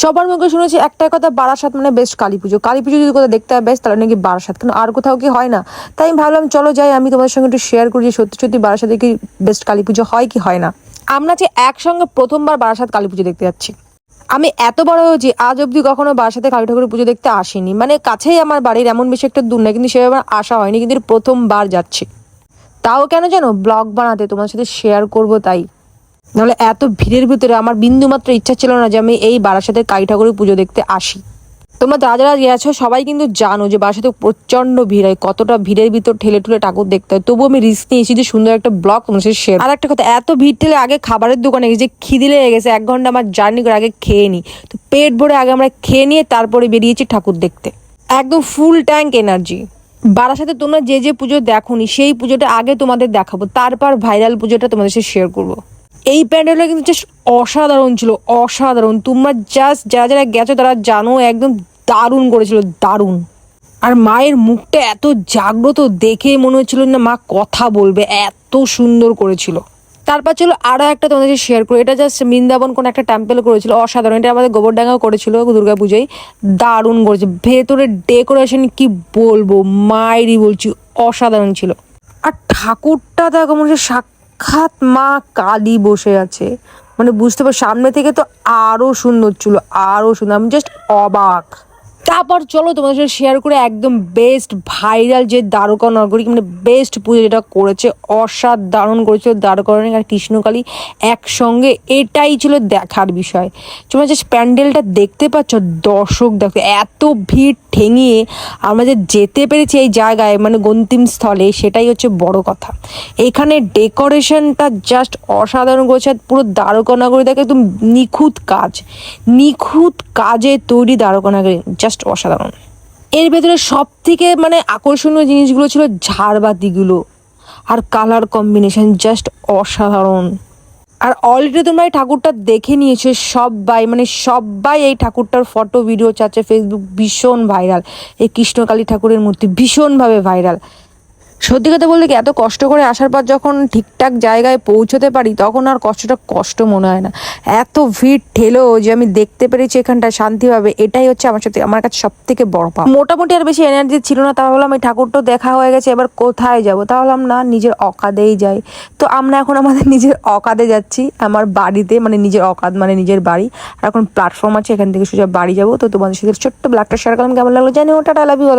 সবার মুখে শুনেছি একটা কথা, বারাসাত মানে বেস্ট কালী পুজো। কালী পুজো যদি কোথাও দেখতে হয় বেস্ট, তাহলে নাকি বারাসাত, কেন আর কোথাও কি হয় না? তাই আমি ভাবলাম চলো যাই, আমি তোমাদের সঙ্গে একটু শেয়ার করি যে সত্যি সত্যি বারাসাতে কি বেস্ট কালী পুজো হয় কি হয় না। আমরা যে একসঙ্গে প্রথমবার বারাসাত কালী পুজো দেখতে যাচ্ছি। আমি এত বড় হয়েছি আজ অব্দি কখনো বারাসাতে কালী ঠাকুরের পুজো দেখতে আসিনি, মানে কাছেই আমার বাড়ির, এমন বেশি একটা দূর না, কিন্তু সেভাবে আমার আসা হয়নি, কিন্তু প্রথমবার যাচ্ছি। তাও কেন জানো, ব্লগ বানাতে, তোমার সাথে শেয়ার করব তাই। নাহলে এত ভিড়ের ভিতরে আমার বিন্দু মাত্র ইচ্ছা ছিল না যে আমি এই বারাসাতে কালী ঠাকুরের পুজো দেখতে আসি। তোমরা যারা যারা গেছো সবাই কিন্তু জানো যে বারাসাতে প্রচন্ড ভিড় হয়, কতটা ভিড়ের ভিতর ঠেলে ঠুলে ঠাকুর দেখতে হয়। তবুও আমি রিস্ক নিয়েছি যে সুন্দর একটা ব্লগ তোমার সাথে শেয়ার। আর একটা কথা, এত ভিড় ঠেলে আগে খাবারের দোকানে যে খিদে লেগে গেছে, 1 ঘন্টা আমার জার্নি করে আগে খেয়ে নিই। তো পেট ভরে আগে আমরা খেয়ে নিয়ে তারপরে বেরিয়েছি ঠাকুর দেখতে, একদম ফুল ট্যাঙ্ক এনার্জি। বারাসাতে তোমরা যে যে পুজো দেখোনি সেই পুজোটা আগে তোমাদের দেখাবো, তারপর ভাইরাল পুজোটা তোমাদের সাথে শেয়ার করবো। এই প্যান্ডেলটা কিন্তু জাস্ট অসাধারণ ছিল, অসাধারণ। তোমরা জাস্ট যারা যারা গেছো তারা জানো, একদম দারুণ করেছিল, দারুণ। আর মায়ের মুখটা এত জাগ্রত, দেখে মনে হচ্ছিল না মা কথা বলবে, এত সুন্দর করেছিল। তারপর চলো আরো একটা তোমাদের শেয়ার করি, এটা জাস্ট বৃন্দাবন কোন একটা টেম্পেল করেছিল, অসাধারণ। এটা আমাদের গোবরডাঙ্গাও করেছিল দুর্গা পুজোয়, দারুণ করেছে। ভেতরে ডেকোরেশন কি বলবো, মায়েরই বলছি, অসাধারণ ছিল। আর ঠাকুরটা দেখো মনে হচ্ছে সাক্ষাৎ মা কালী বসে আছে, মানে বুঝতে পার, সামনে থেকে তো আরো সুন্দর ছিল, আরো সুন্দর, আমি জাস্ট অবাক। তারপর চলো তোমাদের সাথে শেয়ার করে একদম বেস্ট ভাইরাল যে দ্বারকা নগরী, মানে বেস্ট পুজো যেটা করেছে, অসাধারণ করেছিল দ্বারকা নগরী আর কৃষ্ণকালী একসঙ্গে, এটাই ছিল দেখার বিষয়। তোমরা জাস্ট প্যান্ডেলটা দেখতে পাচ্ছ, দর্শক দেখো এত ভিড় ঠেঙিয়ে আমরা যে যেতে পেরেছি এই জায়গায়, মানে গন্তিম স্থলে, সেটাই হচ্ছে বড় কথা। এখানে ডেকোরেশনটা জাস্ট অসাধারণ করেছে, পুরো দ্বারকা নগরী দেখে একদম নিখুঁত কাজ, নিখুঁত কাজে তৈরি দ্বারকা নগরী, জাস্ট অসাধারণ। এর ভেতরে সব থেকে মানে আকর্ষণীয় জিনিসগুলো ছিল ঝাড়বাতিগুলো আর কালার কম্বিনেশন, জাস্ট অসাধারণ। আর অলরেডি তোমরা এই ঠাকুরটা দেখে নিয়েছো সবাই, মানে সবাই এই ঠাকুরটার ফটো ভিডিও চাচ্ছে, ফেসবুক ভীষণ ভাইরাল। এই কৃষ্ণকালী ঠাকুরের মূর্তি ভীষণভাবে ভাইরাল। সত্যি কথা বলতে কি, এত কষ্ট করে আসার পর যখন ঠিকঠাক জায়গায় পৌঁছতে পারি তখন আর কষ্টটা কষ্ট মনে হয় না। এত ভিড় ঠেলেও যে আমি দেখতে পেরেছি এখানটা শান্তিভাবে, এটাই হচ্ছে আমার কাছে সব থেকে বড় পাওয়া। মোটামুটি আর বেশি এনার্জি ছিল না, তাহলে আমি ঠাকুরটা দেখা হয়ে গেছে, এবার কোথায় যাব? তাহলে না নিজের অকাদেই যাই। তো আমরা এখন আমাদের নিজের অকাদে যাচ্ছি, আমার বাড়িতে, মানে নিজের অকাদ মানে নিজের বাড়ি। আর এখন প্ল্যাটফর্ম আছে, এখান থেকে সোজা বাড়ি যাবো। তো তোমাদের সাথে ছোট্ট ব্লগটা শেয়ার করলাম, কেমন লাগলো জানি। ওটা লাভ ইউ।